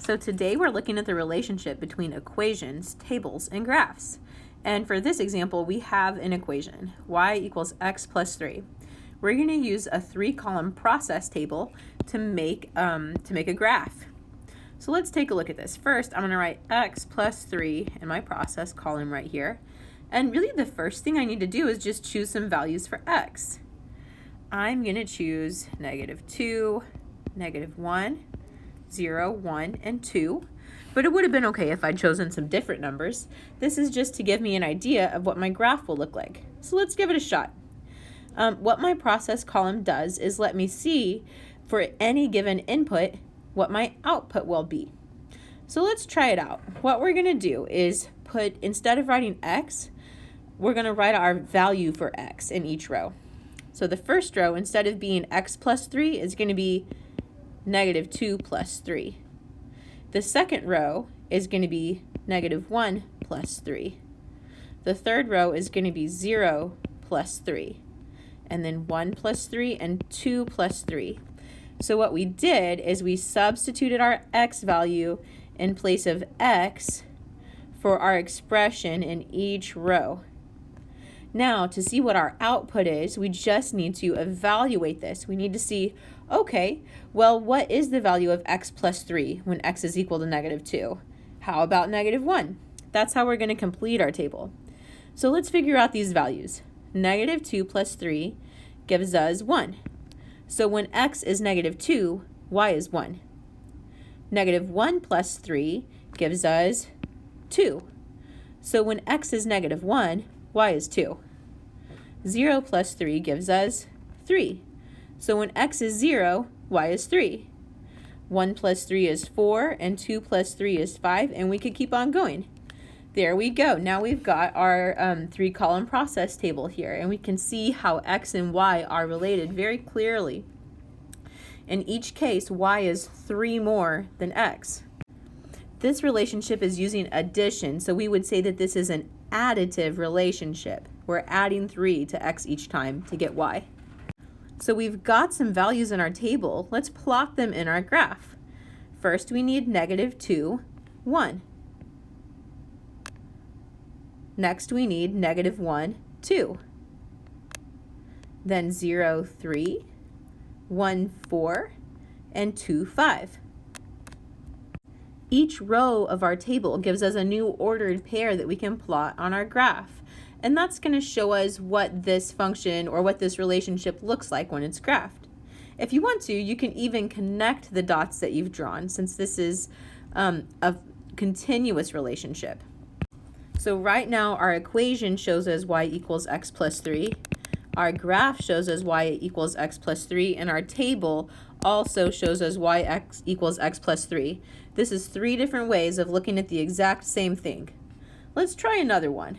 So today we're looking at the relationship between equations, tables, and graphs. And for this example, we have an equation, y equals x plus 3. We're going to use a 3-column process table to make a graph. So let's take a look at this. First, I'm going to write x plus 3 in my process column right here. And really the first thing I need to do is just choose some values for x. I'm going to choose -2, -1, 0, 1, and 2. But it would have been okay if I'd chosen some different numbers. This is just to give me an idea of what my graph will look like. So let's give it a shot. What my process column does is let me see for any given input what my output will be. So let's try it out. What we're going to do is instead of writing x, we're going to write our value for x in each row. So the first row, instead of being x plus 3, is going to be -2 plus 3. The second row is going to be -1 plus 3. The third row is going to be 0 plus 3. And then 1 plus 3 and 2 plus 3. So what we did is we substituted our x value in place of x for our expression in each row. Now, to see what our output is, we just need to evaluate this. We need to see, okay, well, what is the value of x plus 3 when x is equal to -2? How about -1? That's how we're going to complete our table. So let's figure out these values. -2 plus 3 gives us 1. So when x is -2, y is 1. -1 plus 3 gives us 2. So when x is -1, y is 2. 0 plus 3 gives us 3. So when x is 0, y is 3. 1 plus 3 is 4, and 2 plus 3 is 5, and we could keep on going. There we go. Now we've got our 3-column process table here, and we can see how x and y are related very clearly. In each case, y is 3 more than x. This relationship is using addition, so we would say that this is an additive relationship. We're adding 3 to x each time to get y. So we've got some values in our table. Let's plot them in our graph. First, we need -2, 1. Next, we need -1, 2. Then 0, 3, 1, 4, and 2, 5. Each row of our table gives us a new ordered pair that we can plot on our graph. And that's going to show us what this function or what this relationship looks like when it's graphed. If you want to, you can even connect the dots that you've drawn, since this is a continuous relationship. So right now our equation shows us y equals x plus 3. Our graph shows us y equals x plus 3, and our table also shows us y equals x plus 3. This is 3 different ways of looking at the exact same thing. Let's try another one.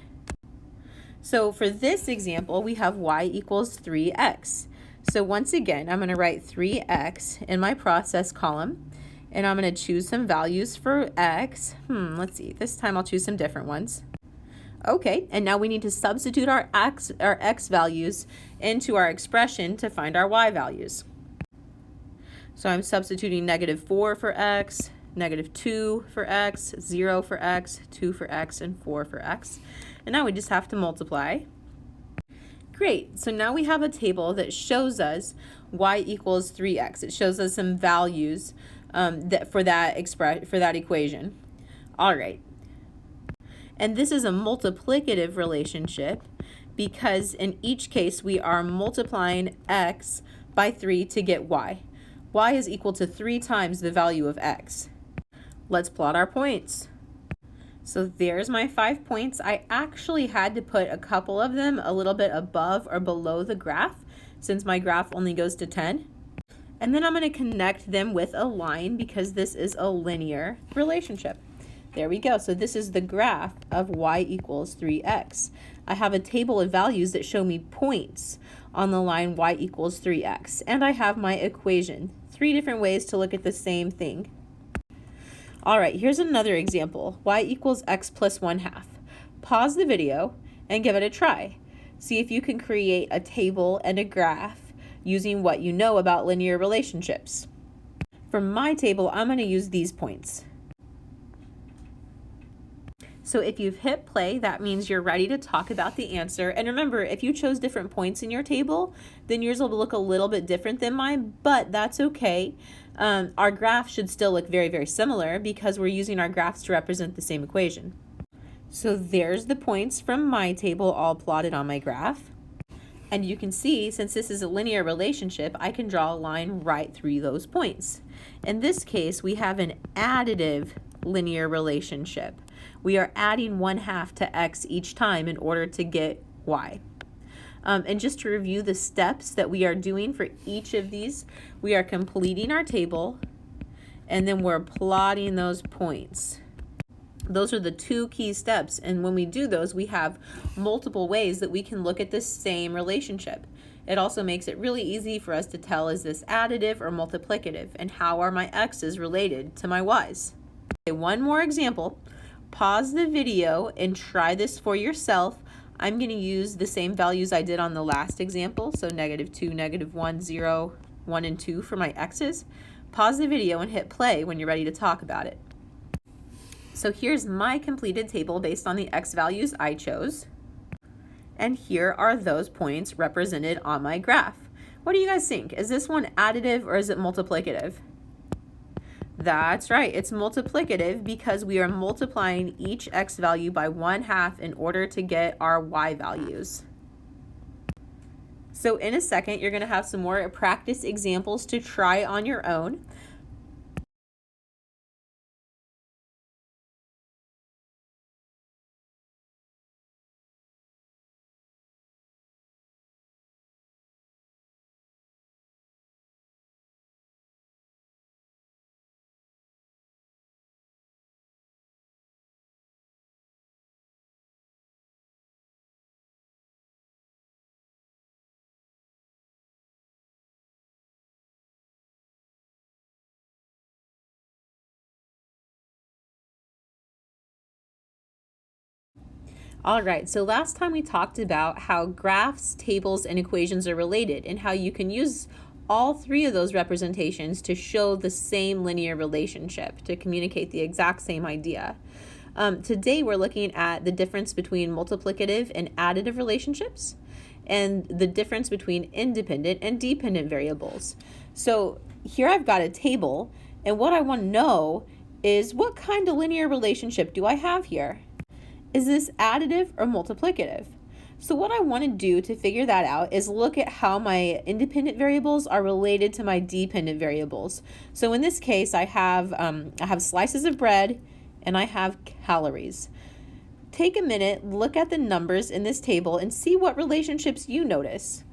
So for this example, we have y equals 3x. So once again, I'm going to write 3x in my process column, and I'm going to choose some values for x. Let's see, this time I'll choose some different ones. Okay, and now we need to substitute our x values into our expression to find our y values. So I'm substituting -4 for x, -2 for x, 0 for x, 2 for x, and 4 for x. And now we just have to multiply. Great, so now we have a table that shows us y equals 3x. It shows us some values for that equation. All right. And this is a multiplicative relationship because in each case we are multiplying x by 3 to get y. Y is equal to 3 times the value of x. Let's plot our points. So there's my 5 points. I actually had to put a couple of them a little bit above or below the graph since my graph only goes to 10. And then I'm going to connect them with a line because this is a linear relationship. There we go. So this is the graph of y equals 3x. I have a table of values that show me points on the line y equals 3x. And I have my equation. 3 different ways to look at the same thing. All right, here's another example. Y equals x plus 1/2. Pause the video and give it a try. See if you can create a table and a graph using what you know about linear relationships. For my table, I'm going to use these points. So if you've hit play, that means you're ready to talk about the answer. And remember, if you chose different points in your table, then yours will look a little bit different than mine, but that's okay. Our graph should still look very, very similar because we're using our graphs to represent the same equation. So there's the points from my table all plotted on my graph. And you can see, since this is a linear relationship, I can draw a line right through those points. In this case, we have an additive linear relationship. We are adding 1/2 to x each time in order to get y. And just to review the steps that we are doing for each of these, we are completing our table, and then we're plotting those points. Those are the 2 key steps, and when we do those, we have multiple ways that we can look at the same relationship. It also makes it really easy for us to tell, is this additive or multiplicative, and how are my x's related to my y's. Okay, one more example. Pause the video and try this for yourself. I'm going to use the same values I did on the last example, so -2, -1, 0, 1, and 2 for my x's. Pause the video and hit play when you're ready to talk about it. So here's my completed table based on the x values I chose. And here are those points represented on my graph. What do you guys think? Is this one additive or is it multiplicative? That's right, it's multiplicative because we are multiplying each x value by 1/2 in order to get our y values. So in a second, you're going to have some more practice examples to try on your own. All right, so last time we talked about how graphs, tables, and equations are related and how you can use all 3 of those representations to show the same linear relationship, to communicate the exact same idea. Today we're looking at the difference between multiplicative and additive relationships and the difference between independent and dependent variables. So here I've got a table, and what I want to know is, what kind of linear relationship do I have here? Is this additive or multiplicative? So what I want to do to figure that out is look at how my independent variables are related to my dependent variables. So in this case, I have slices of bread and I have calories. Take a minute, look at the numbers in this table and see what relationships you notice.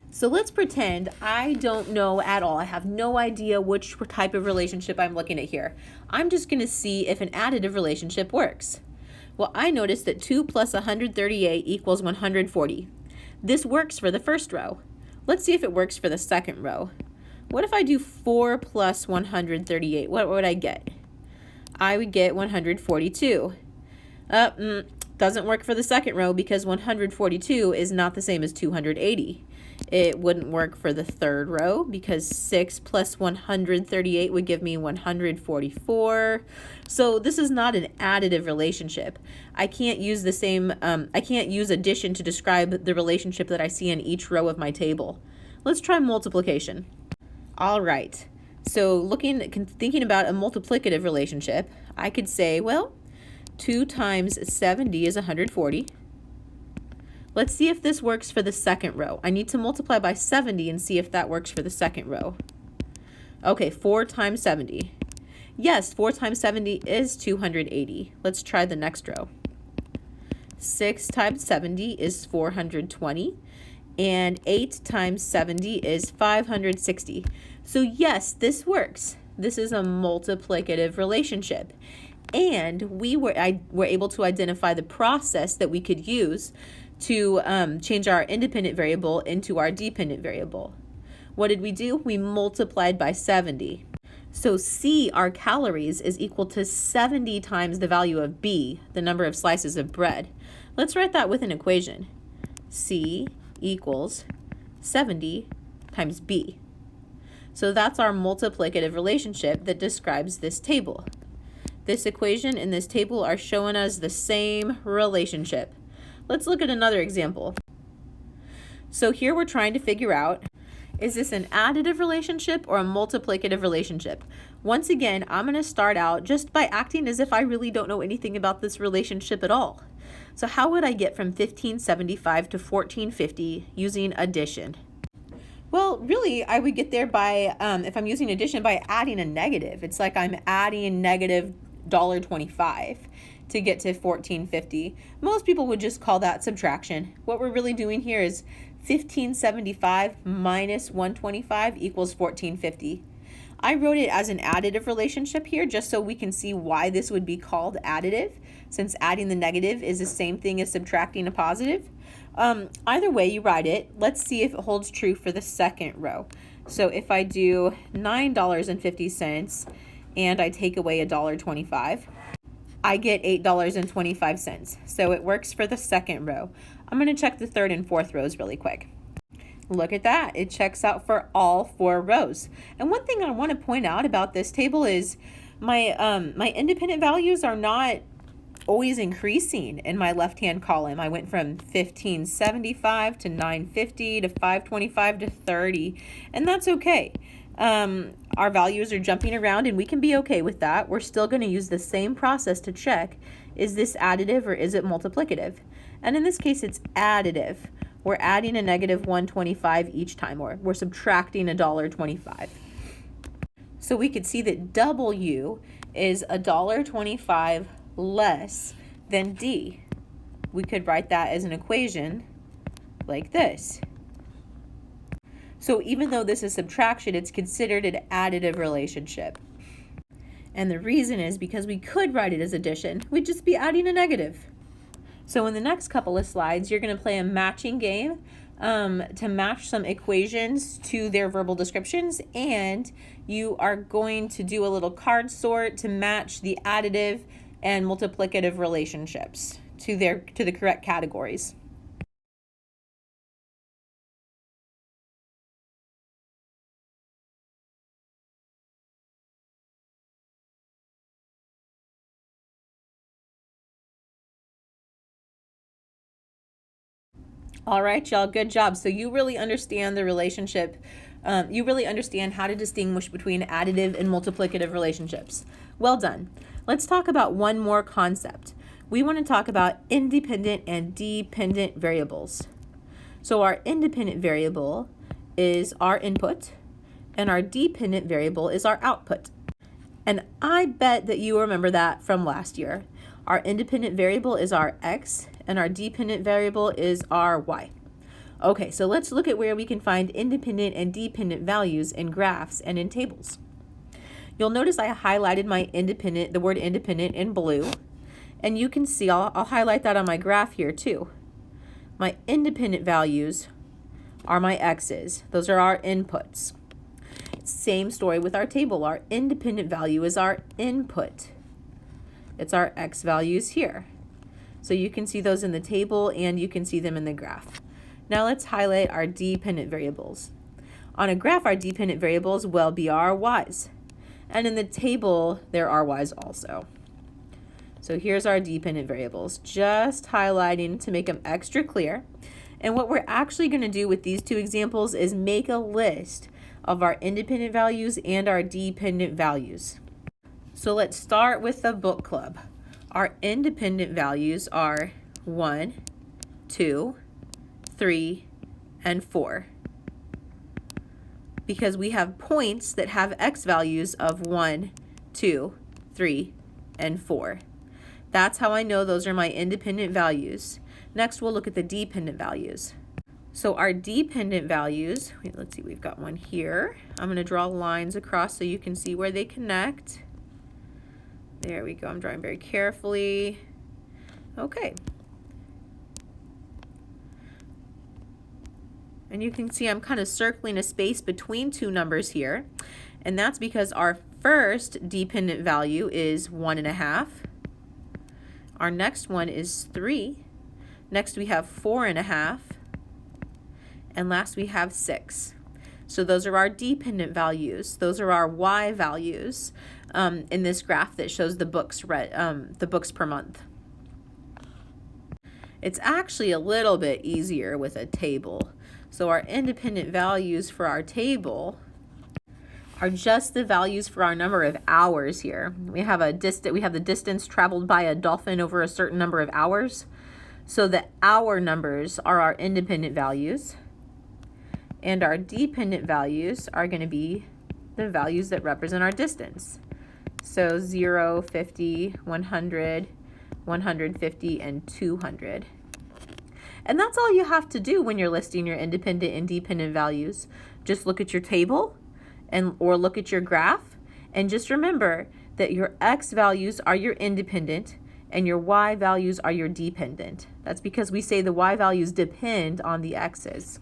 So let's pretend I don't know at all. I have no idea which type of relationship I'm looking at here. I'm just going to see if an additive relationship works. Well, I noticed that 2 plus 138 equals 140. This works for the first row. Let's see if it works for the second row. What if I do 4 plus 138? What would I get? I would get 142. Doesn't work for the second row because 142 is not the same as 280. It wouldn't work for the third row because 6 plus 138 would give me 144. So this is not an additive relationship. I can't use addition to describe the relationship that I see in each row of my table. Let's try multiplication. All right. So thinking about a multiplicative relationship, I could say, well, 2 times 70 is 140. Let's see if this works for the second row. I need to multiply by 70 and see if that works for the second row. Okay, 4 times 70. Yes, 4 times 70 is 280. Let's try the next row. 6 times 70 is 420. And 8 times 70 is 560. So yes, this works. This is a multiplicative relationship. And we were able to identify the process that we could use to change our independent variable into our dependent variable. What did we do? We multiplied by 70. So C, our calories, is equal to 70 times the value of B, the number of slices of bread. Let's write that with an equation. C equals 70 times B. So that's our multiplicative relationship that describes this table. This equation and this table are showing us the same relationship. Let's look at another example. So here we're trying to figure out, is this an additive relationship or a multiplicative relationship? Once again, I'm going to start out just by acting as if I really don't know anything about this relationship at all. So how would I get from 1575 to 1450 using addition? Well, really, I would get there by, if I'm using addition, by adding a negative. It's like I'm adding negative $1.25 to get to 1450. Most people would just call that subtraction. What we're really doing here is 1575 minus 125 equals 1450. I wrote it as an additive relationship here just so we can see why this would be called additive, since adding the negative is the same thing as subtracting a positive. Either way you write it, let's see if it holds true for the second row. So if I do $9.50 and I take away $1.25, I get $8.25. So it works for the second row. I'm going to check the third and fourth rows really quick. Look at that. It checks out for all 4 rows. And one thing I want to point out about this table is my independent values are not always increasing in my left-hand column. I went from 1575 to 950 to 525 to 30, and that's okay. Our values are jumping around and we can be okay with that. We're still going to use the same process to check, is this additive or is it multiplicative? And in this case, it's additive. We're adding a negative 125 each time, or we're subtracting $1.25. So we could see that W is $1.25 less than D. We could write that as an equation like this. So even though this is subtraction, it's considered an additive relationship. And the reason is because we could write it as addition. We'd just be adding a negative. So in the next couple of slides, you're going to play a matching game to match some equations to their verbal descriptions, and you are going to do a little card sort to match the additive and multiplicative relationships to the correct categories. All right, y'all, good job. So you really understand the relationship. You really understand how to distinguish between additive and multiplicative relationships. Well done. Let's talk about one more concept. We want to talk about independent and dependent variables. So our independent variable is our input, and our dependent variable is our output. And I bet that you remember that from last year. Our independent variable is our x, and our dependent variable is our y. Okay, so let's look at where we can find independent and dependent values in graphs and in tables. You'll notice I highlighted the word independent in blue, and you can see, I'll highlight that on my graph here too. My independent values are my x's. Those are our inputs. Same story with our table. Our independent value is our input. It's our x values here. So you can see those in the table and you can see them in the graph. Now let's highlight our dependent variables. On a graph, our dependent variables will be our y's. And in the table, there are y's also. So here's our dependent variables, just highlighting to make them extra clear. And what we're actually going to do with these two examples is make a list of our independent values and our dependent values. So let's start with the book club. Our independent values are 1, 2, 3, and 4. Because we have points that have x values of 1, 2, 3, and 4. That's how I know those are my independent values. Next, we'll look at the dependent values. So our dependent values, let's see, we've got one here. I'm going to draw lines across so you can see where they connect. There we go. I'm drawing very carefully. Okay. And you can see I'm kind of circling a space between two numbers here. And that's because our first dependent value is 1.5. Our next one is 3. Next we have 4.5. And last we have 6. So those are our dependent values. Those are our y values. in this graph that shows the books read, the books per month. It's actually a little bit easier with a table. So our independent values for our table are just the values for our number of hours here. We have the distance traveled by a dolphin over a certain number of hours. So the hour numbers are our independent values, and our dependent values are going to be the values that represent our distance. So 0, 50, 100, 150, and 200. And that's all you have to do when you're listing your independent and dependent values. Just look at your table or look at your graph, and just remember that your x values are your independent and your y values are your dependent. That's because we say the y values depend on the x's.